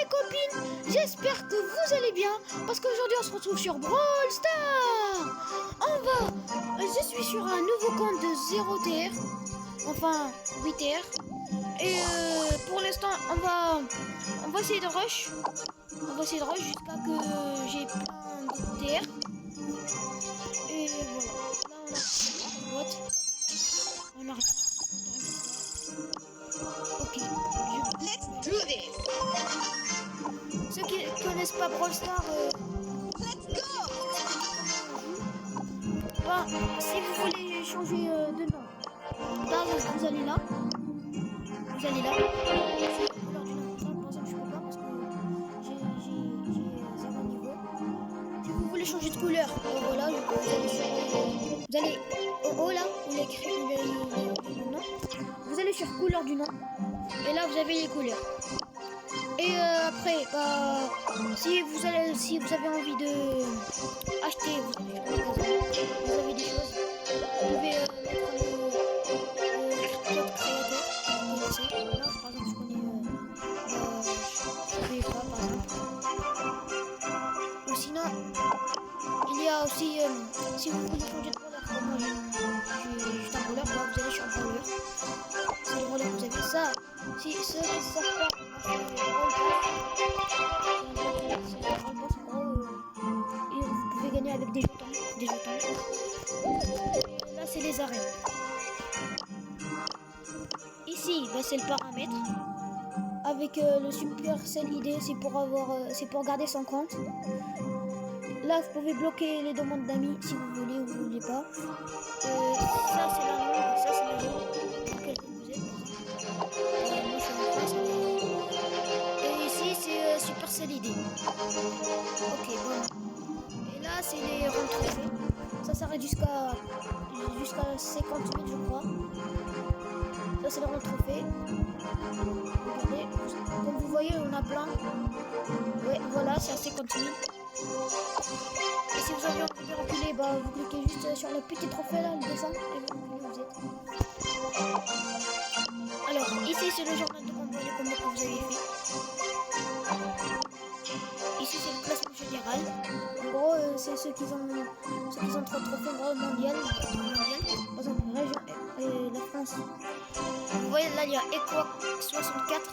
copines, j'espère que vous allez bien parce qu'aujourd'hui on se retrouve sur Brawl Stars. Je suis sur un nouveau compte de 0 TR, enfin 8 TR. Et pour l'instant on va essayer de rush. On va essayer de rush jusqu'à que j'ai plein de TR. Et voilà, là on a rien. Ok, Let's do this. ceux qui connaissent pas Brawl Stars, Let's go. bah, si vous voulez changer de nom, bah, vous allez là. C'est la couleur du nom. Ça, par exemple, je peux pas parce que j'ai 0 niveau. Si vous voulez changer de couleur, voilà, vous allez au haut là, où il y a écrit le nom. Vous allez sur couleur du nom. Et là, vous avez les couleurs. Et après, bah, si vous avez envie de acheter, vous avez des choses. Vous pouvez mettre le code créateur. Là, par exemple, je connais pas, par exemple. Ou sinon, il y a aussi, si vous voulez changer de couleur, comme moi j'ai juste un couleur, bah, vous allez sur Brawler. C'est le Brawler que vous avez. Ça, si ceux qui ne savent pas, c'est le Brawl Pass, en gros, et vous pouvez gagner avec des jetons. Et là, c'est les arènes. Ici, bah, c'est le paramètre. Avec le Supercell ID, c'est pour garder son compte. Là, vous pouvez bloquer les demandes d'amis si vous voulez ou vous voulez pas. Ça, c'est la langue. Ça, c'est la langue dans laquelle vous êtes. Moi, je suis en France. Et ici, c'est Supercell ID. Ok, bon. Et là, c'est les rangs trophées. Ça s'arrête jusqu'à 50 000, je crois. Ça, c'est les rangs trophées. Regardez, comme vous voyez, on a plein. Ouais, voilà, c'est à 50 000. Et si vous avez envie de reculer, bah, vous cliquez juste sur le petit trophée là, le dessin, et vous reculez, vous êtes. Alors, ici, c'est le journal de combat, les combats que vous avez fait. Ici, c'est le classement général. En gros, c'est ceux qui ont 3 trophées, en gros, mondial. Par exemple, région, la France. Vous voyez, là, il y a Equac 64.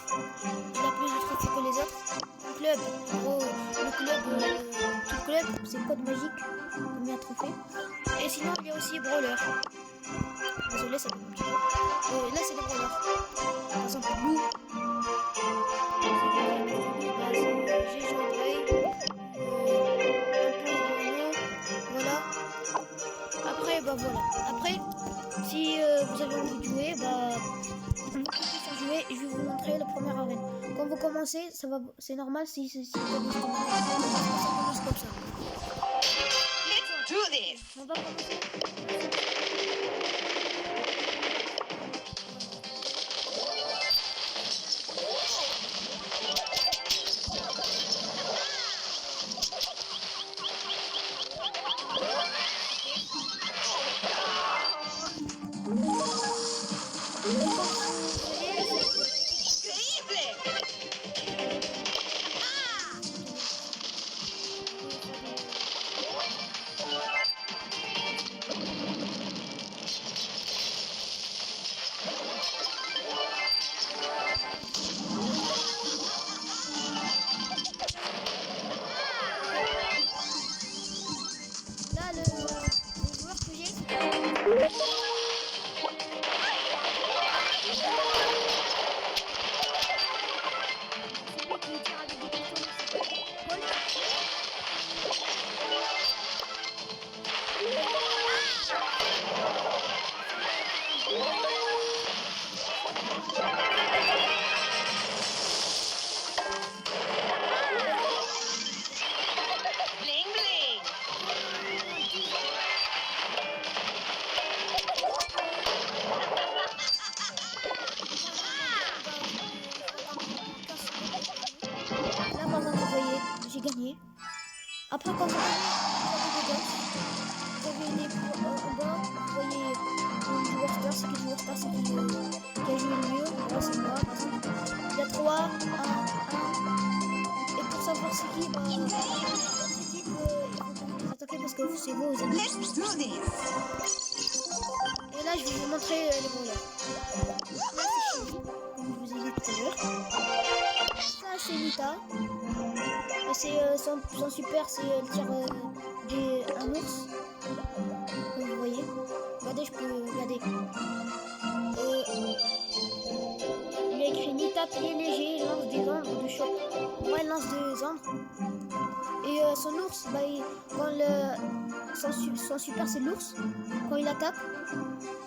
Il a plus de trophées que les autres. Club, en gros, tout le club, c'est code magique, combien de trophées. Et sinon, il y a aussi Brawler. Désolé, ça fait un petit peu. Là, c'est les Brawlers. Par exemple, Lou. GG André. Voilà. Après, bah voilà. Après, si vous avez envie de jouer, bah, vous cliquez sur jouer et je vais vous montrer la première arène. Quand vous commencez, c'est normal si ça commence comme ça. Let's do this. On va commencer. Là, le joueur que j'ai, c'est celui qui tire avec des cartons. Paul. Bling bling. Là, par exemple, vous voyez, j'ai gagné. Après, quand vous gagnez, vous avez des gosses. Vous avez en bas, vous voyez le joueur star, c'est qui le joueur star, c'est qui a joué le mieux. Moi, c'est moi, par exemple. Il y a 3, 1, 1. savoir c'est qui, bah, il faut les attaquer parce que c'est vos ennemis. Let's do this. Et là, je vais vous montrer les voleurs. Là, c'est Chili, comme je vous ai dit tout à l'heure. Ça, c'est Nita. C'est son super, c'est elle tire un ours. Comme vous voyez. Regardez, je peux regarder. Il y a écrit Nita, pied léger, lance des ombres de choc. Ouais, elle lance des ombres. Et son ours, bah, son super, c'est l'ours. Quand il attaque,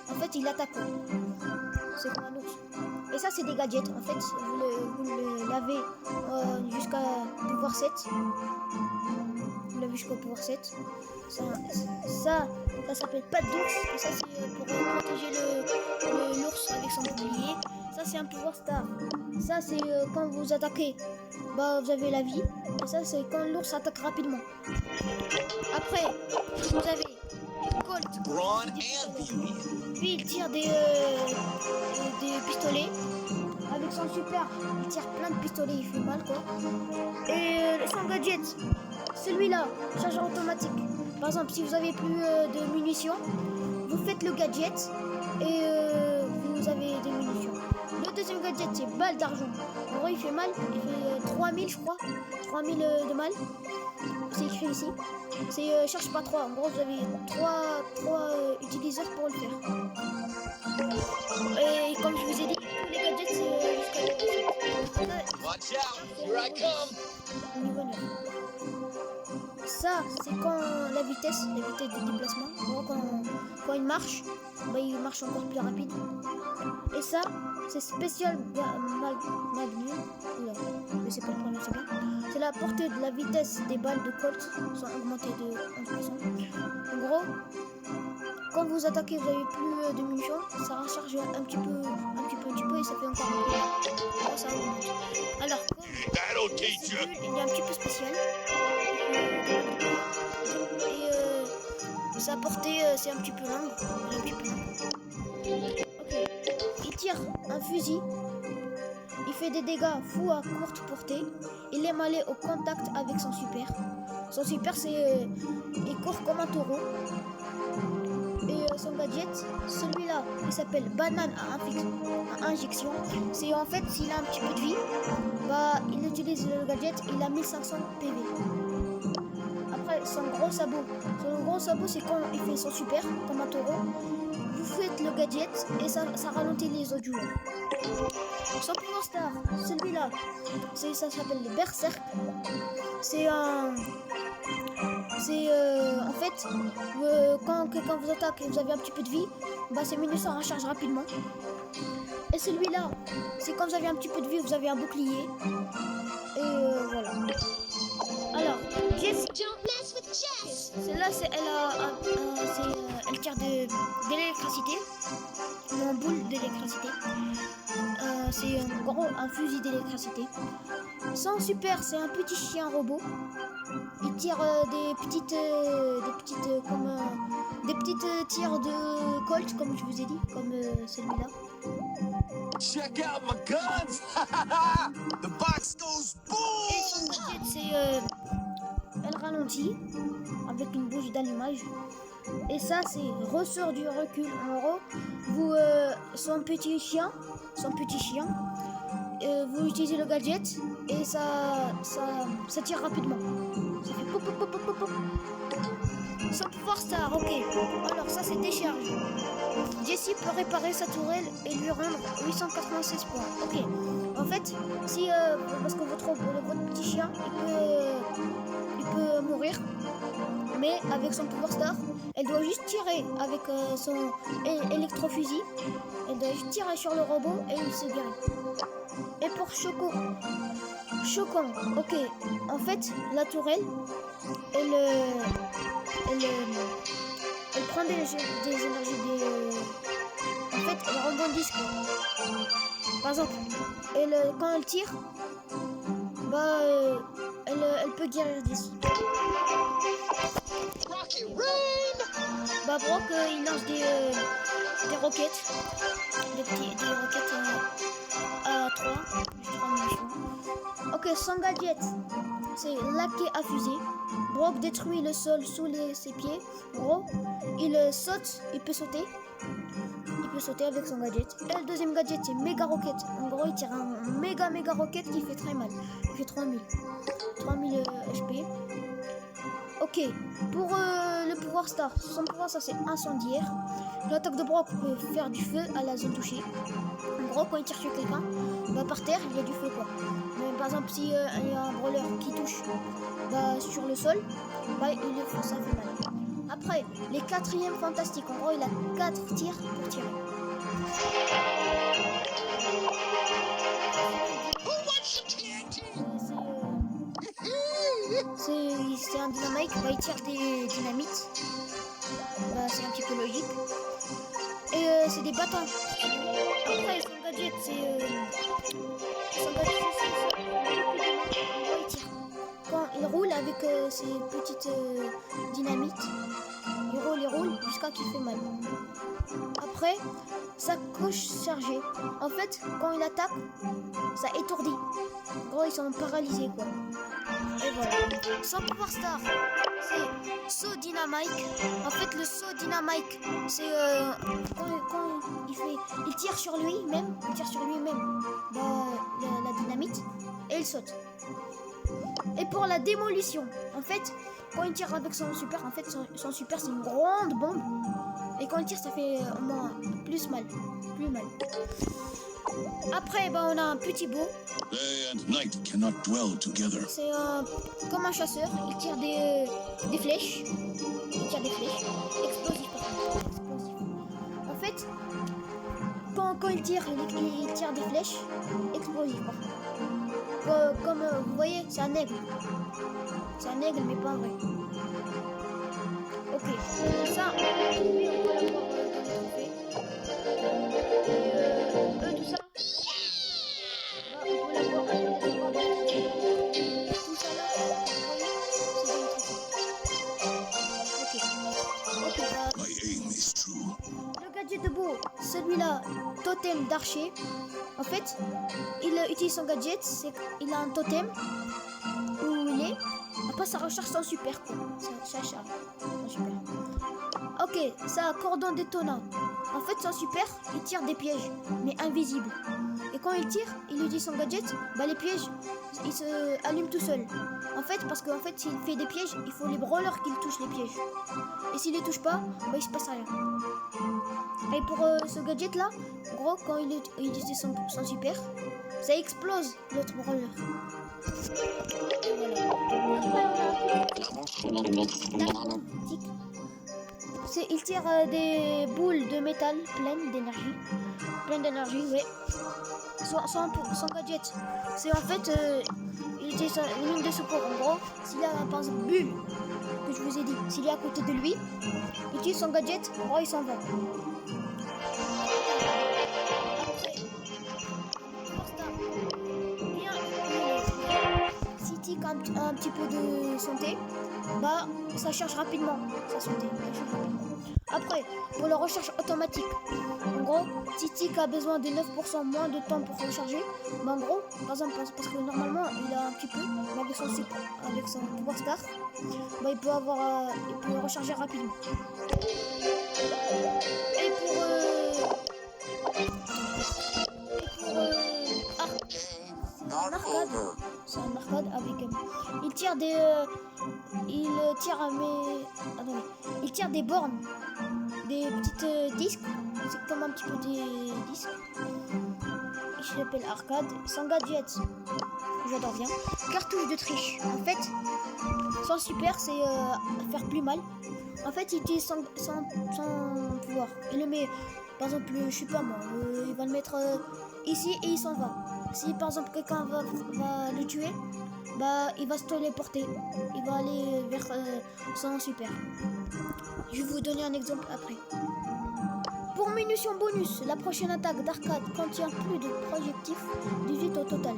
en fait, il attaque. C'est comme un ours. Et ça, c'est des gadgets. En fait, vous le lavez jusqu'à pouvoir 7. Vous l'avez jusqu'au pouvoir 7. Ça s'appelle patte d'ours. Et ça, c'est pour protéger l'ours avec son bouclier. Ça, c'est un pouvoir star. Ça, c'est quand vous attaquez, bah, vous avez la vie. Et ça, c'est quand l'ours attaque rapidement. Après, vous avez Colt. Lui, il tire des pistolets. Avec son super, il tire plein de pistolets, il fait mal quoi. Et son gadget, celui-là, chargeur automatique. Par exemple, si vous avez plus de munitions, vous faites le gadget et vous avez des munitions. Le deuxième gadget, c'est balle d'argent. En gros, il fait mal, il fait 3000 je crois. 3000 de mal. C'est écrit ici. C'est cherche pas 3. En gros, vous avez 3 utilisateurs pour le faire. Et comme je vous ai dit, tous les gadgets, c'est jusqu'à Watch out, here I come. niveau 9. Ça, c'est quand la vitesse de déplacement. En gros, quand il marche, bah, il marche encore plus rapide. Et ça, c'est spécial Magnum. Oula, je sais pas le prononcer bien. C'est la portée de la vitesse des balles de Colt sont augmentées de 11%. En gros, quand vous attaquez, vous avez plus de munitions, ça recharge un petit peu et ça fait encore un peu. Là, ça augmente. Alors, comme That'll teach c'est you. nul, il est un petit peu spécial. Et sa portée, c'est un petit peu longue. Ok. Il tire un fusil. Il fait des dégâts fous à courte portée. Il aime aller au contact avec son super. Son super, c'est il court comme un taureau. Et son gadget, celui-là, il s'appelle banane à injection. C'est en fait, s'il a un petit peu de vie, bah, il utilise le gadget, il a 1500 PV. Après, son gros sabot, c'est quand il fait son super, comme un taureau. Vous faites le gadget et ça ralentit les autres joueurs. Son pouvoir star, celui-là, ça s'appelle le berserk. En fait, quand quelqu'un vous attaque et vous avez un petit peu de vie, bah, ces munitions rechargent rapidement. Et celui-là, c'est quand vous avez un petit peu de vie, vous avez un bouclier. Et voilà. Alors, Jess, celle-là, elle tire de l'électricité, en boule d'électricité. C'est en gros un fusil d'électricité. Son super, c'est un petit chien robot. Il tire des petites tirs de Colt, comme je vous ai dit, comme celui-là. Check out my guns. The box goes Et boom. son gadget, c'est elle ralentit avec une bouche d'allumage. Et ça, c'est ressort du recul. En gros, vous son petit chien, vous utilisez le gadget et ça tire rapidement. Ça fait pop, pop, pop, pop, pop. Son pouvoir star, ok. Alors ça, c'est décharge. Jessie peut réparer sa tourelle et lui rendre 896 points. Ok. En fait, si parce que votre petit chien, il peut mourir, mais avec son pouvoir star, elle doit juste tirer avec son électrofusil. Elle doit juste tirer sur le robot et il se guérit. Et pour Choco, ok. En fait, la tourelle, elle prend des énergies en fait, elle rebondit quoi. Par exemple, quand elle tire, bah, elle peut guérir d'ici. Bah, Brock, il lance des roquettes, des roquettes à 3 munitions. Ok, son gadget, c'est laqué à fusée. Brock détruit le sol sous ses pieds. En gros, il saute, il peut sauter. Il peut sauter avec son gadget. Et le deuxième gadget, c'est méga rocket. En gros, il tire un méga rocket qui fait très mal. Il fait 3000 HP. Ok, pour le pouvoir star, son pouvoir ça c'est incendiaire. L'attaque de Brock peut faire du feu à la zone touchée. En gros, quand il tire sur quelqu'un, bah, par terre il y a du feu quoi. Mais, par exemple, si il y a un brawler qui touche bah, sur le sol, bah, ça fait mal. Après, les quatrièmes fantastiques, en gros il a 4 tirs pour tirer. Who wants the TNT? C'est un dynamite, bah, il tire des dynamites. Bah, c'est un petit peu logique. Et c'est des bâtons. Après, son gadget, il tire. Quand il roule avec ses petites dynamites, il roule jusqu'à qu'il fait mal. Après, sa coche chargée. En fait, quand il attaque, ça étourdit. En gros, ils sont paralysés quoi. Et voilà. Son pouvoir star, c'est saut dynamite. En fait, le saut dynamite, c'est quand il tire sur lui-même, bah, la dynamite, et il saute. Et pour la démolition, en fait, quand il tire avec son super, en fait, son super, c'est une grande bombe. Et quand il tire, ça fait au moins plus mal. Après, bah, on a un petit beau. Day and night cannot dwell together. C'est comme un chasseur. Il tire des flèches. Explosifs par contre. En fait, quand il tire des flèches explosives par contre. Comme vous voyez, c'est un aigle. C'est un aigle, mais pas vrai. Ok, ça, lui, on peut l'avoir dans les trophées. Et tout ça, bah, on peut l'avoir dans les trophées. Tout ça là, vous voyez, c'est dans les trophées. Ok, bah, My aim is true. le gadget de beau, celui-là, totem d'archer. En fait, il utilise son gadget, il a un totem où il est. Après, ça recharge son super quoi. Ça charge son super. Ok, ça a cordon détonnant. En fait, son super, il tire des pièges, mais invisibles. Et quand il tire, il utilise son gadget, bah les pièges, ils se allument tout seuls. En fait, parce qu'en fait, s'il fait des pièges, il faut les brawlers qui touchent les pièges. Et s'il les touche pas, bah il se passe rien. Et pour ce gadget là, en gros, quand il utilise son super, ça explose l'autre brawler. Et voilà. Il tire des boules de métal pleines d'énergie, ouais. Son gadget, c'est en fait, il utilise une ligne de secours. En gros, s'il a par exemple bulle, que je vous ai dit, s'il est à côté de lui, il utilise son gadget, en gros, il s'en va. S'il tique un petit peu de santé, bah ça charge rapidement sa santé. Après, pour la recharge automatique, en gros, si Tic a besoin de 9% moins de temps pour recharger, bah en gros, par exemple, parce que normalement il a un petit peu, mais avec son pouvoir star, bah il peut recharger rapidement. Et pour c'est un arcade avec il tire des bornes, des petites disques, c'est comme un petit peu des disques. Il s'appelle arcade. Son gadget, j'adore bien, cartouche de triche. En fait, son super c'est faire plus mal. En fait, il utilise son pouvoir. Il le met, par exemple, je sais pas moi, il va le mettre ici et il s'en va. Si par exemple quelqu'un va le tuer, bah il va se téléporter. Il va aller vers son super. Je vais vous donner un exemple après. Pour munitions bonus, la prochaine attaque d'arcade contient plus de projectiles, 18 au total.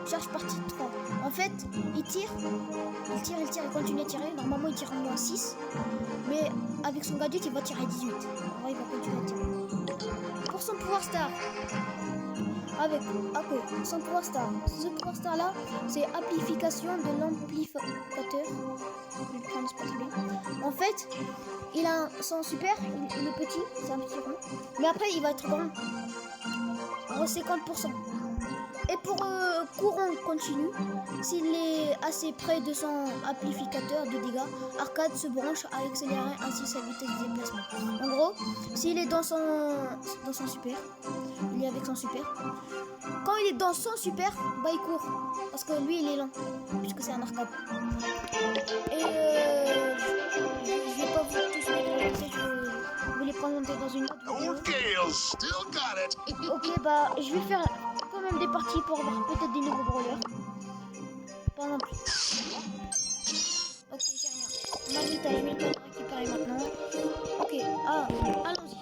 Charge partie 3. En fait, il tire, il continue à tirer. Normalement, il tire au moins 6. Mais avec son gadget, il va tirer 18. Alors, il va continuer à tirer. Pour son pouvoir star, avec son pouvoir star. Ce pouvoir star là, c'est amplification de l'amplificateur. Je vais le prendre, c'est pas très bien. En fait, il a son super, il est petit, c'est un petit rond. Mais après, il va être grand. En 50%. Et pour courant continu, s'il est assez près de son amplificateur de dégâts, Arcade se branche à accélérer ainsi sa vitesse de déplacement. En gros, s'il est dans son super, il est avec son super. Quand il est dans son super, bah il court. Parce que lui, il est lent, puisque c'est un arcade. Et je vais pas vous tous les présenter, je vais les présenter dans une autre vidéo. Okay, still got it. Ok, bah je vais faire quand même des parties pour avoir peut-être des nouveaux brawlers. Par exemple. Ok, j'ai rien. Magnéta, je vais le récupérer maintenant. Ok, allons-y.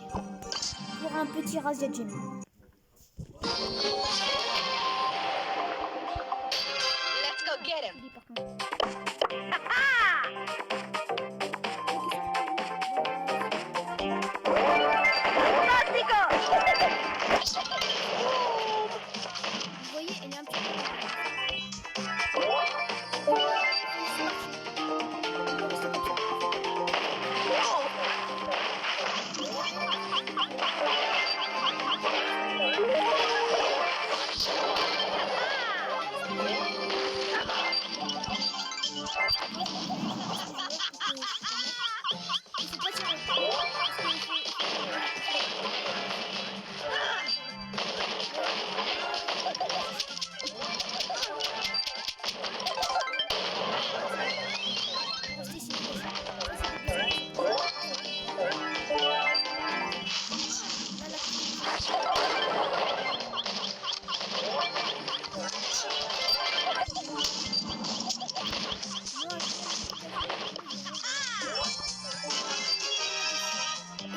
Pour un petit Razia Gem. Let's go get him. Il est par contre. Vous voyez, elle est un petit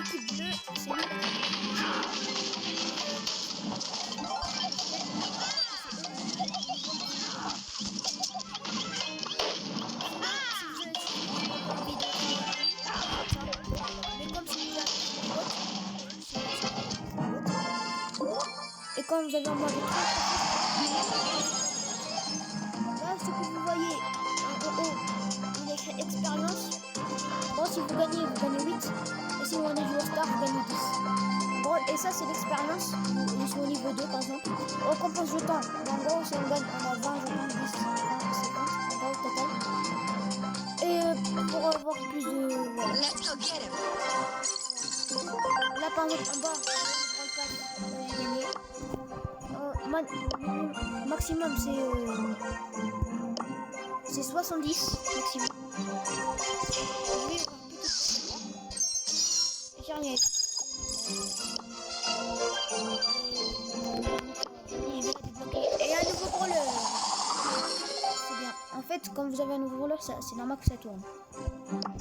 équipe bleue, c'est et quand vous avez un mode de là, ce que vous voyez en haut, il est écrit expérience. Bon, si vous gagnez 8. Et si vous gagnez joueur star, vous gagnez 10. Bon, et ça, c'est l'expérience. Je suis au niveau 2, par exemple. On compose le temps. En gros, si on gagne, on a 20 jetons, 10, 20, 50. En gros, au total. Et pour avoir plus de. Voilà. Let's go get him. Là, par exemple, en bas, j'ai gagné. Maximum, c'est 70 maximum. J'ai rien. Et un nouveau brawler. C'est bien. En fait, quand vous avez un nouveau brawler, c'est normal que ça tourne.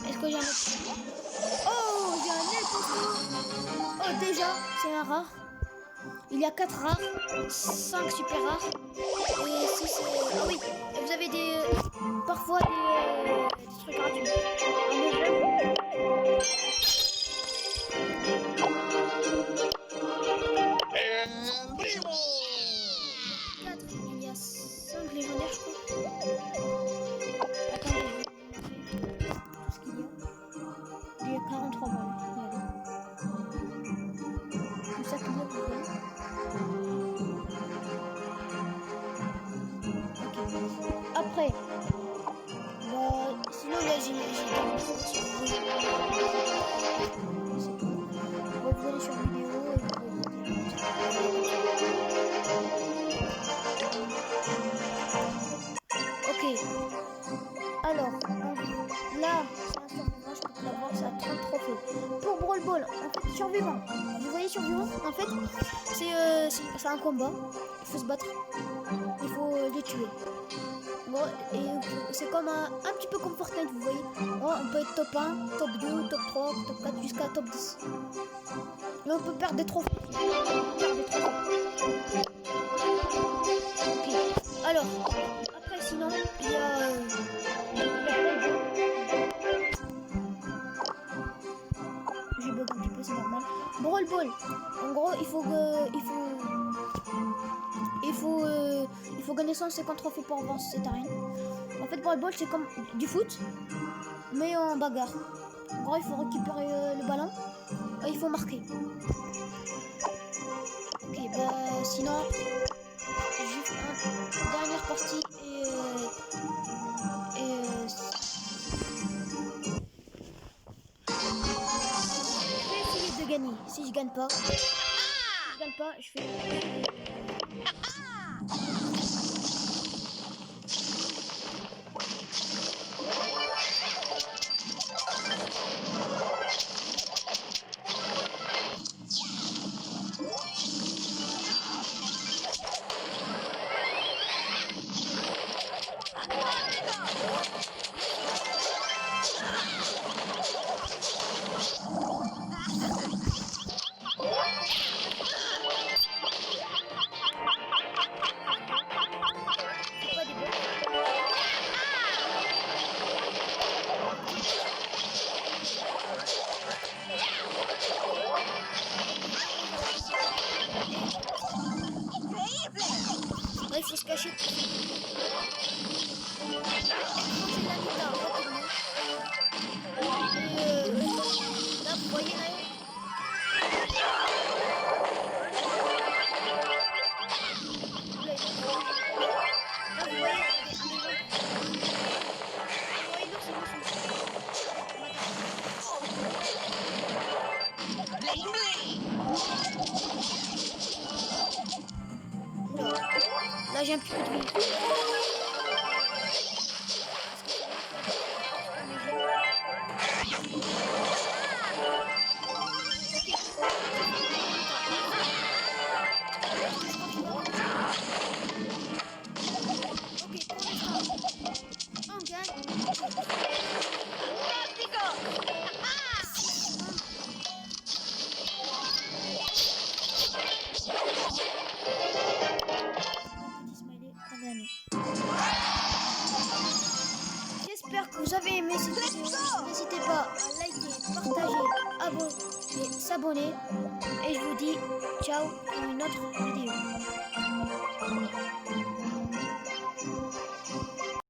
Est-ce que j'ai un autre? Oh, j'ai un autre. Oh, déjà, c'est un rare. Il y a 4 rares, 5 super rares et 6. Ah oui, et vous avez parfois des trucs gratuits. And Primo! 4, il y a 5 légendaires, je crois. Attendez, je vais vous montrer tout ce qu'il y a. Il y a 43 balles, regardez. Tout ça qu'il y a, vous voyez. Après, bah, sinon là j'ai vous allez sur vidéo et ok. Alors, là, c'est un survivant, je peux l'avoir, ça a 30 trophées. Pour Brawl Ball, en fait, survivant. Vous voyez survivant, en fait, c'est un combat. Il faut se battre. Il faut les tuer. Bon, et c'est comme un petit peu comme Fortnite, vous voyez. Bon, on peut être top 1, top 2, top 3, top 4, jusqu'à top 10. Mais on peut perdre des trophées. Ok. Alors, après sinon, il y a... J'ai bug un petit peu, c'est normal. Brawl Ball. En gros, il faut Il faut gagner 150 trophées pour avoir cette arène. En fait, Brawl, c'est comme du foot, mais en bagarre. En gros, il faut récupérer le ballon et il faut marquer. Ok, bah sinon, juste une dernière partie je vais essayer de gagner. Si je gagne pas, je fais. C'est pas des bons. Là, il faut se cacher. Là, vous voyez là. Bling bling. Là, j'ai un petit peu de vie. Ok, pour l'instant, on gagne. Tactical. Petit smiley pour gagner. J'espère que vous avez aimé cette vidéo. N'hésitez pas à liker, partager, abonner, s'abonner. Et je vous dis ciao pour une autre vidéo.